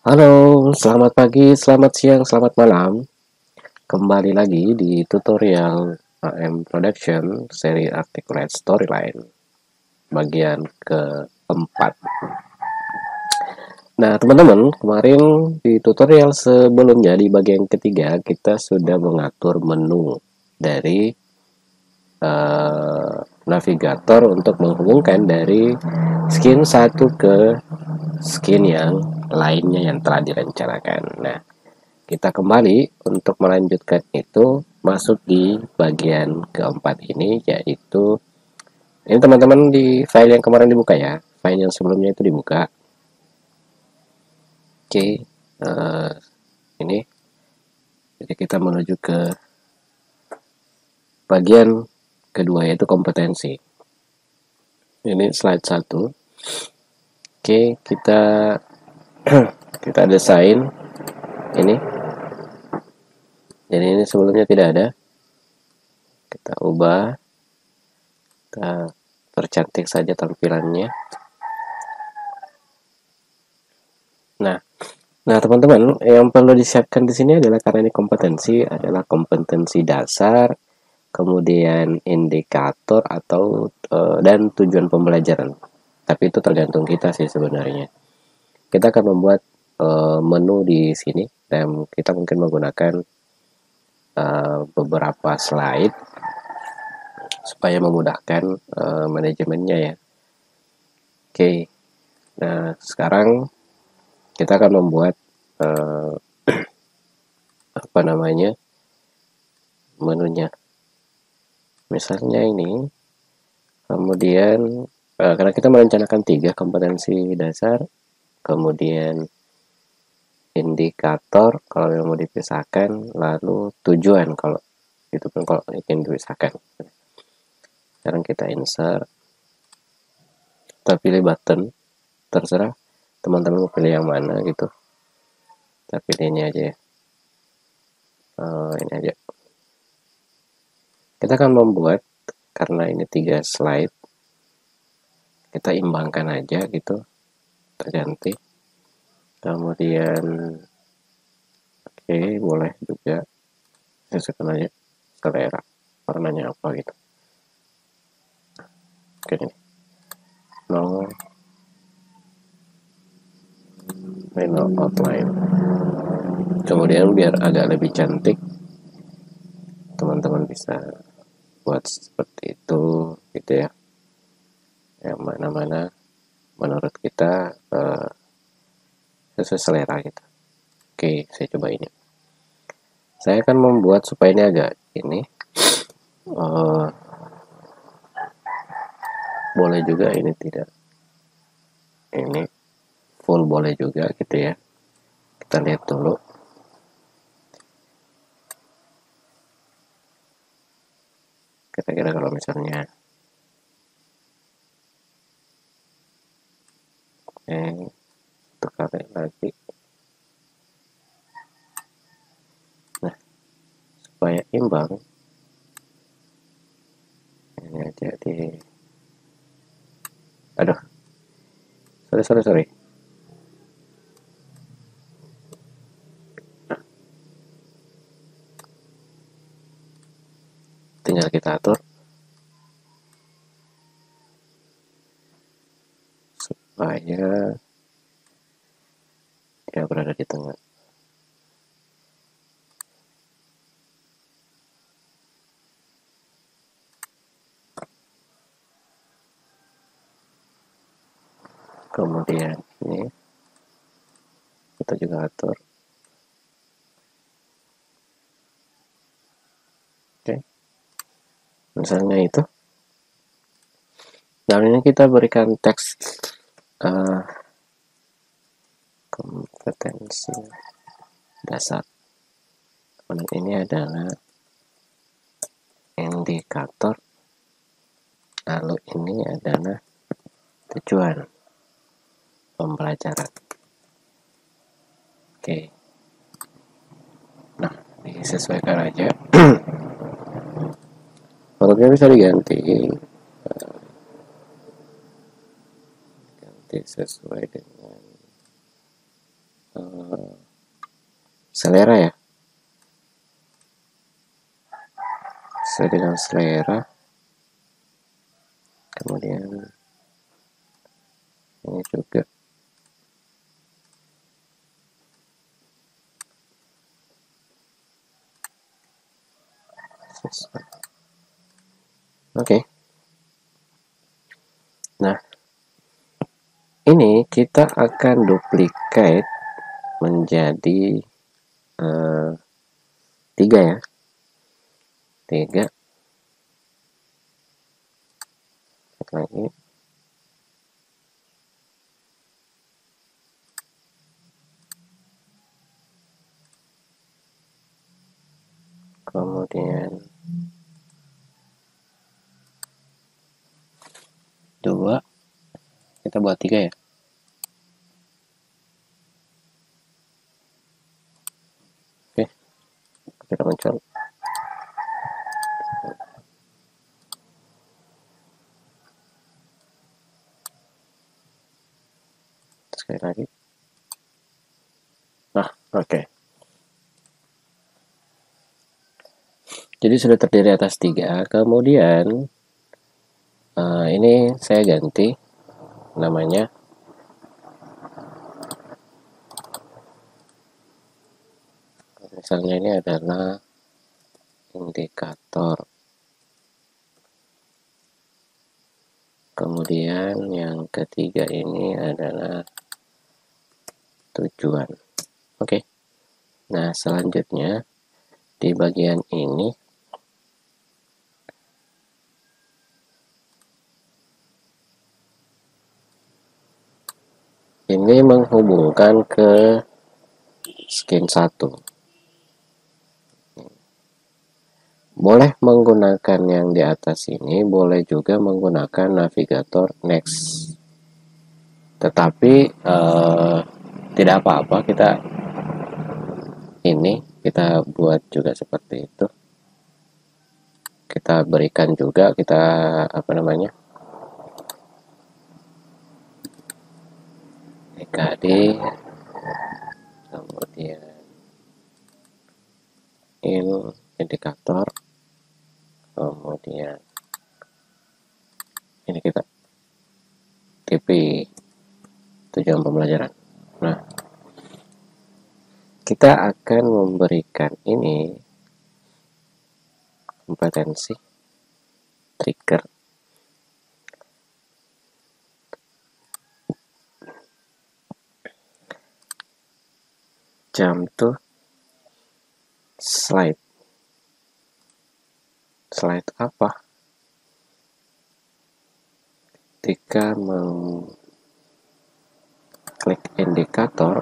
Halo, selamat pagi, selamat siang, selamat malam. Kembali lagi di tutorial AM Production seri Articulate Storyline bagian keempat. Nah, teman-teman, kemarin di tutorial sebelumnya di bagian ketiga kita sudah mengatur menu dari eh, navigator untuk menghubungkan dari skin satu ke skin yang lainnya yang telah direncanakan. Nah, kita kembali untuk melanjutkan itu masuk di bagian keempat ini, yaitu ini teman-teman di file yang kemarin dibuka ya, file yang sebelumnya itu dibuka. Oke, ini jadi kita menuju ke bagian kedua yaitu kompetensi. Ini slide 1. Oke, kita desain ini. Jadi ini sebelumnya tidak ada. Kita ubah, kita percantik saja tampilannya. Nah, teman-teman, yang perlu disiapkan di sini adalah karena ini kompetensi adalah kompetensi dasar, kemudian indikator atau dan tujuan pembelajaran. Tapi itu tergantung kita sih sebenarnya. Kita akan membuat menu di sini dan kita mungkin menggunakan beberapa slide supaya memudahkan manajemennya ya. Oke. Nah, sekarang kita akan membuat apa namanya menunya, misalnya ini. Kemudian karena kita merencanakan 3 kompetensi dasar, kemudian indikator kalau yang mau dipisahkan, lalu tujuan kalau itu kan kalau ingin dipisahkan. Sekarang kita insert, kita pilih button, terserah teman-teman mau pilih yang mana gitu. Kita pilih ini aja ya. Ini aja. Kita akan membuat, karena ini 3 slide, kita imbangkan aja gitu, kita ganti. Kemudian oke, boleh juga sesuaikan aja selera warnanya apa gitu. Oke, ini no outline. Kemudian biar agak lebih cantik, teman-teman bisa buat seperti itu gitu ya, yang mana-mana menurut kita sesuai selera kita. Oke, saya coba ini. Saya akan membuat supaya ini agak ini boleh juga ini tidak, ini full boleh juga gitu ya. Kita lihat dulu. Kira-kira kalau misalnya satu kali lagi, nah supaya imbang ini aja di, aduh, sorry, tinggal kita atur supaya dia berada di tengah. Kemudian ini kita juga atur. Oke, misalnya itu. Dan ini kita berikan teks kompetensi dasar. Kemudian ini adalah indikator, lalu ini adalah tujuan pembelajaran. Oke, nah disesuaikan aja. Hurufnya bisa diganti, ganti sesuai dengan selera ya, sesuai dengan selera. Kemudian ini juga oke. Nah, ini kita akan duplicate menjadi 3 ya, 3 lagi. Kemudian 2, kita buat 3 ya. Oke, kita muncul. Sekali lagi. Nah, oke. Jadi sudah terdiri atas 3. Kemudian ini saya ganti namanya. Misalnya ini adalah indikator. Kemudian yang ketiga ini adalah tujuan. Oke. Nah, selanjutnya di bagian ini menghubungkan ke skin 1. Boleh menggunakan yang di atas ini, boleh juga menggunakan navigator next. Tetapi tidak apa-apa, kita buat juga seperti itu. Kita berikan juga, kita apa namanya, EKD, kemudian indikator, kemudian ini kita TP, tujuan pembelajaran. Nah, kita akan memberikan ini kompetensi trigger jump to slide. Slide apa? Ketika mengklik indikator,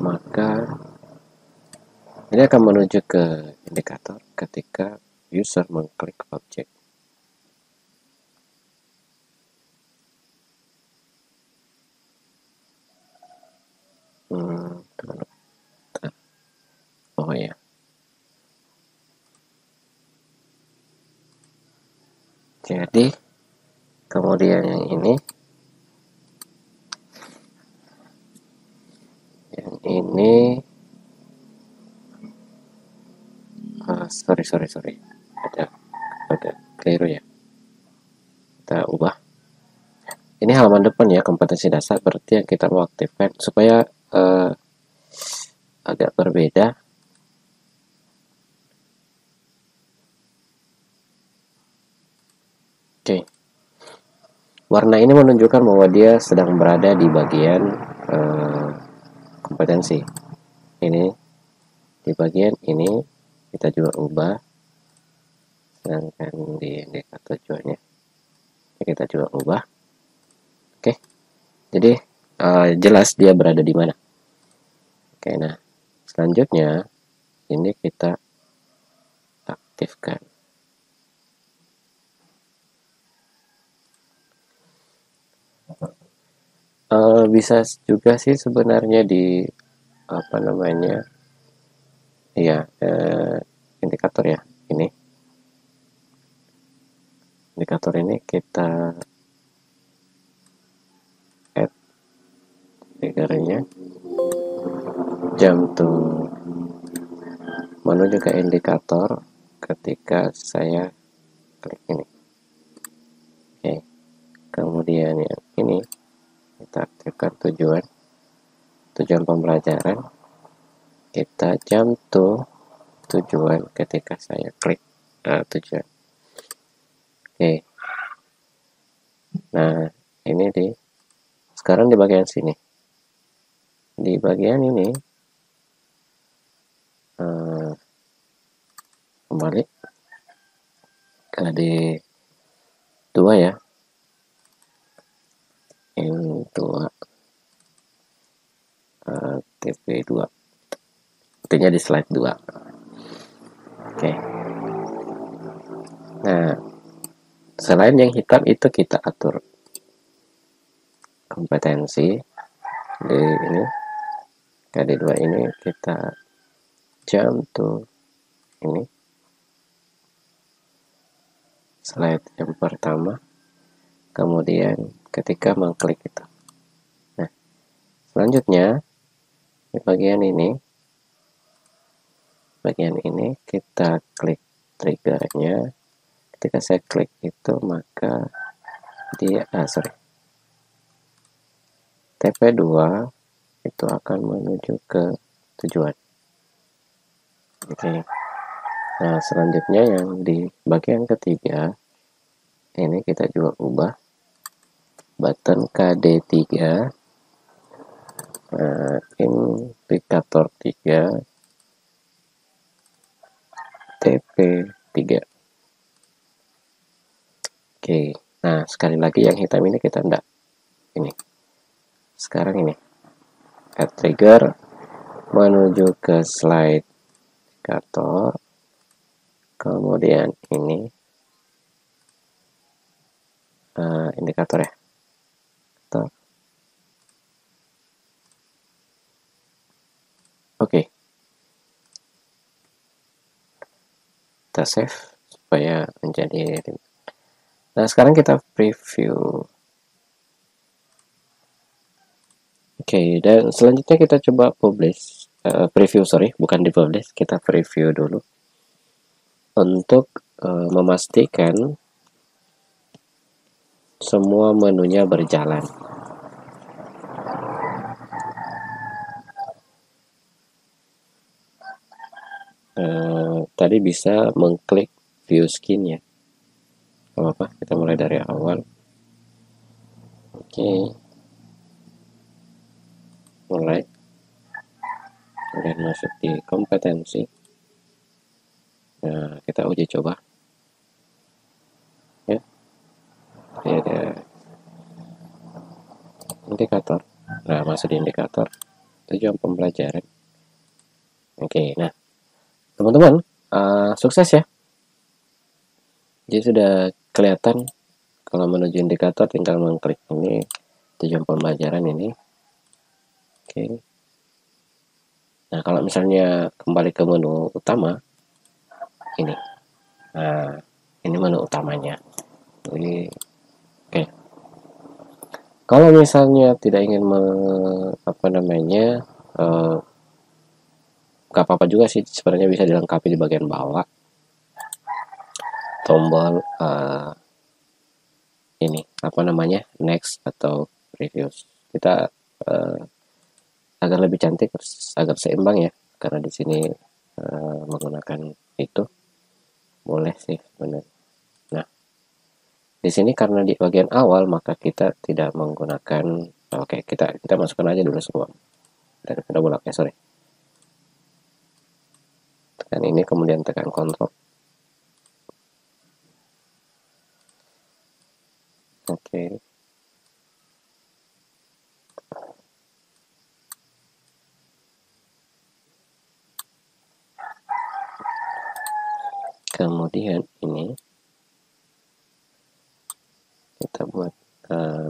maka ini akan menuju ke indikator ketika user mengklik objek. Oh ya. Jadi kemudian yang ini sorry ada keliru ya, kita ubah. Ini halaman depan ya, kompetensi dasar, berarti yang kita mau aktifkan supaya agak berbeda. Oke. Warna ini menunjukkan bahwa dia sedang berada di bagian kompetensi. Ini di bagian ini kita juga ubah, sedangkan di indikator tujuannya kita juga ubah. Oke, jadi jelas dia berada di mana. Oke, nah selanjutnya ini kita aktifkan. Bisa juga sih sebenarnya di apa namanya ya, indikator ya, ini indikator ini kita add jump to menuju ke indikator ketika saya klik ini. Oke, kemudian yang ini kita aktifkan tujuan pembelajaran, kita jump to tujuan ketika saya klik tujuan. Oke, nah ini sekarang di bagian sini, di bagian ini kembali ke D2 ya, ini 2 TP2, artinya di slide 2. Oke, nah selain yang hitam itu kita atur kompetensi di ini, KD2 ini kita jump to ini slide yang pertama, kemudian ketika mengklik itu. Nah, selanjutnya di bagian ini kita klik triggernya. Ketika saya klik itu, maka dia TP2 itu akan menuju ke tujuan. Oke. Nah, selanjutnya yang di bagian ketiga ini kita juga ubah button KD3 indikator 3 TP3. Oke, nah sekali lagi yang hitam ini kita enggak ini. Sekarang ini add trigger menuju ke slide indikator, kemudian ini indikator ya. Oke, kita save supaya menjadi. Nah, sekarang kita preview. Oke, dan selanjutnya kita coba publish, preview, bukan di publish, kita preview dulu untuk memastikan semua menunya berjalan. Tadi bisa mengklik view skin ya. Apa-apa, kita mulai dari awal. Oke. Mulai. Kemudian masuk di kompetensi. Nah, kita uji coba. Ya. Ini ada indikator. Nah, masuk di indikator. Tujuan pembelajaran. Oke, nah. Teman-teman, sukses ya. Jadi sudah kelihatan kalau menuju indikator tinggal mengklik ini tujuan pembelajaran ini. Oke. Nah, kalau misalnya kembali ke menu utama ini. Nah, ini menu utamanya. Jadi oke. Kalau misalnya tidak ingin gak apa-apa juga sih, sebenarnya bisa dilengkapi di bagian bawah tombol ini next atau previous. Kita agar lebih cantik, agar seimbang ya, karena di sini menggunakan itu boleh sih benar. Nah, di sini karena di bagian awal maka kita tidak menggunakan. Oke, kita masukkan aja dulu semua dan kita bolak tekan ini, kemudian tekan kontrol. Oke. Kemudian ini kita buat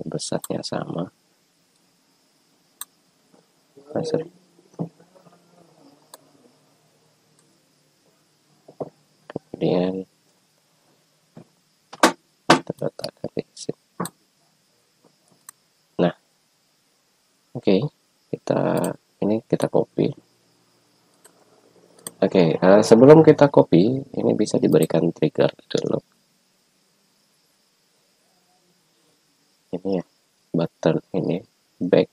besarnya sama. Kemudian kita letakkan di sini. Nah, oke, kita copy sebelum kita copy, ini bisa diberikan trigger dulu. Ini ya, button ini back,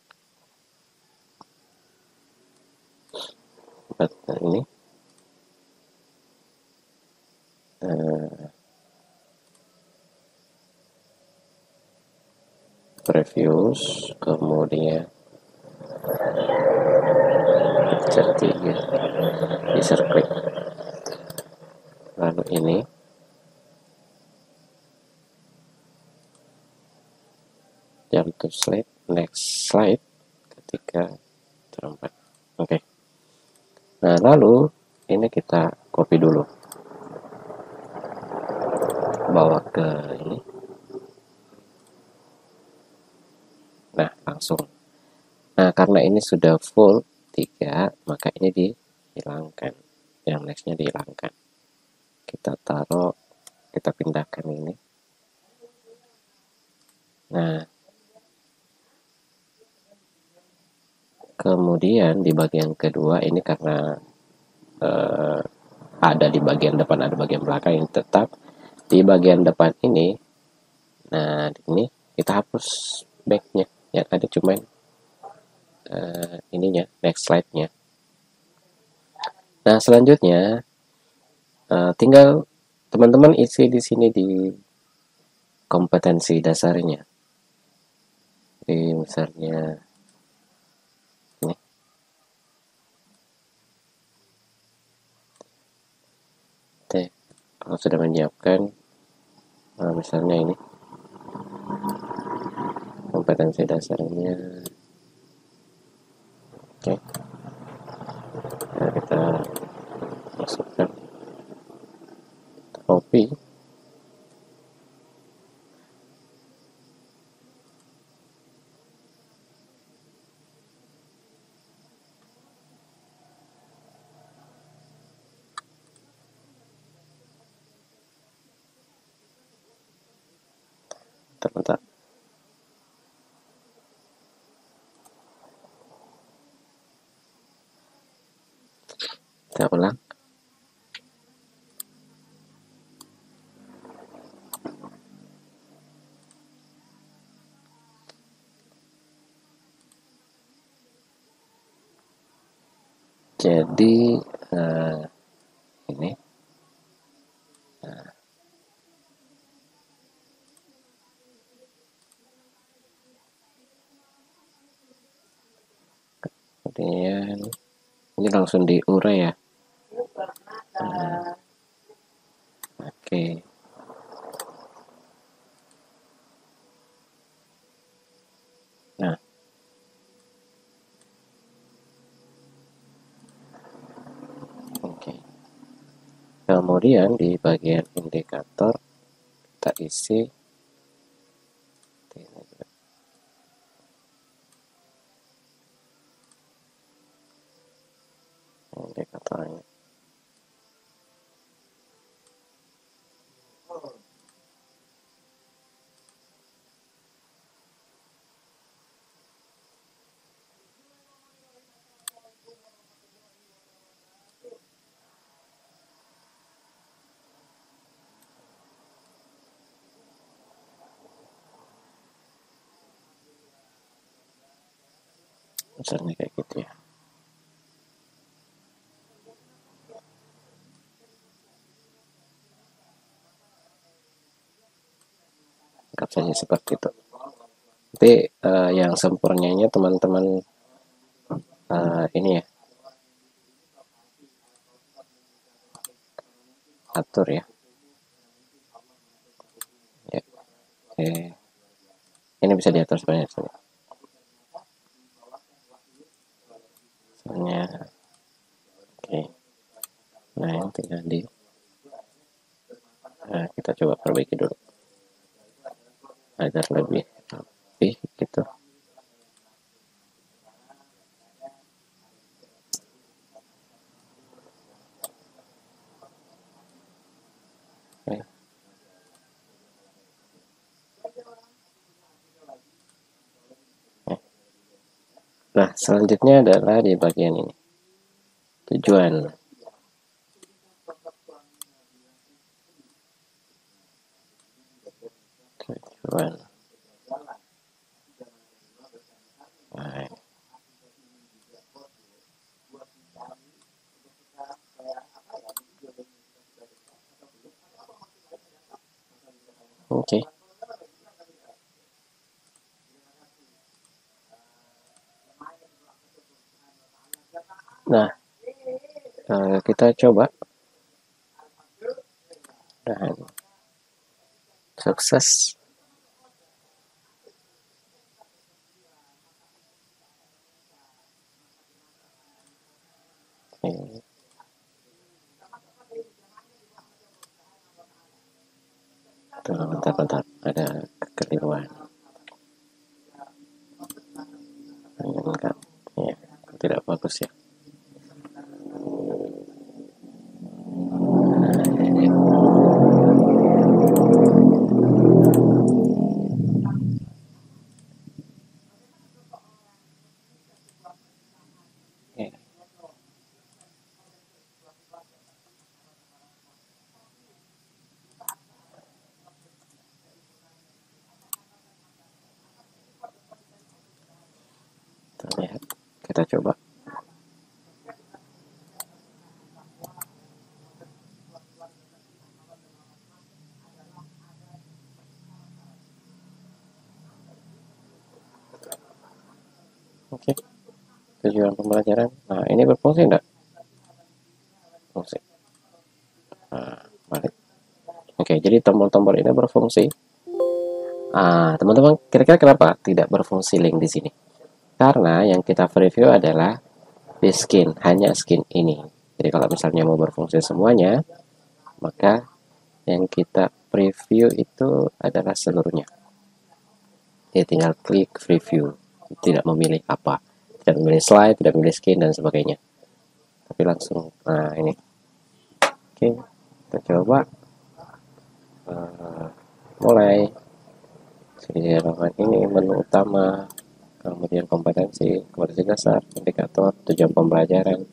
button ini previews, kemudian picture 3, user click, lalu ini jump to slide, next slide ketika terempat. Oke. Nah, lalu ini kita copy dulu, bawa ke ini. Nah, langsung. Nah, karena ini sudah full 3, maka ini dihilangkan. Yang nextnya dihilangkan. Kita taruh, kita pindahkan ini. Nah, kemudian di bagian kedua ini karena ada di bagian depan, ada bagian belakang, ini tetap di bagian depan ini. Nah, ini kita hapus backnya, yang ada cuman ininya, next slide-nya. Nah, selanjutnya tinggal teman-teman isi di sini di kompetensi dasarnya. Di misalnya ini. Oke, kalau sudah menyiapkan misalnya ini kompetensi dasarnya. Oke. Nah, kita masukkan, copy, bentar. Kita ulang. Jadi ini kemudian ini langsung diurai ya. Oke. Nah, oke. Kemudian di bagian indikator kita isi indikatornya. Misalnya kayak gitu ya. Anggap saja seperti itu. Nanti yang sempurnanya teman-teman ini ya, atur ya. Ya. Oke. Ini bisa diatur sebenarnya. Misalnya, oke. Nah, yang tinggal kita coba perbaiki dulu agar lebih rapi gitu. Oke. Nah, selanjutnya adalah di bagian ini, tujuan. teman-teman. Nah, oke. Nah, kita coba. Dan sukses. Bentar, ada kekeliruan. Enggak, ya, tidak bagus ya. Terlihat. Kita coba. Oke. Tujuan pembelajaran. Nah, ini berfungsi enggak? Fungsi. Nah, balik. Oke, jadi tombol-tombol ini berfungsi. Teman-teman, kira-kira kenapa tidak berfungsi link di sini? Karena yang kita preview adalah di skin, hanya skin ini. Jadi kalau misalnya mau berfungsi semuanya, maka yang kita preview itu adalah seluruhnya. Jadi tinggal klik preview, tidak memilih apa, tidak memilih slide, tidak memilih skin dan sebagainya. Tapi langsung, nah ini. Oke, kita coba. Mulai. Jadi ini menu utama, kemudian kompetensi dasar, indikator, tujuan pembelajaran,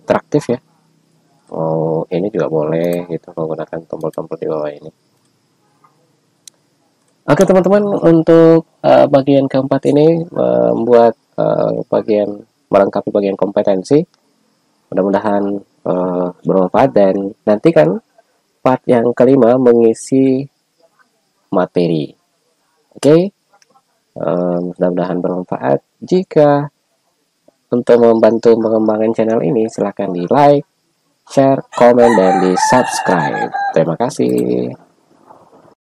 interaktif ya. Oh, ini juga boleh gitu menggunakan tombol-tombol di bawah ini. Oke teman-teman, untuk bagian keempat ini membuat melengkapi bagian kompetensi. Mudah-mudahan bermanfaat, dan nantikan part yang kelima mengisi materi. Oke. Mudah-mudahan bermanfaat. Jika untuk membantu mengembangkan channel ini, silahkan di like, share, komen, dan di subscribe. Terima kasih.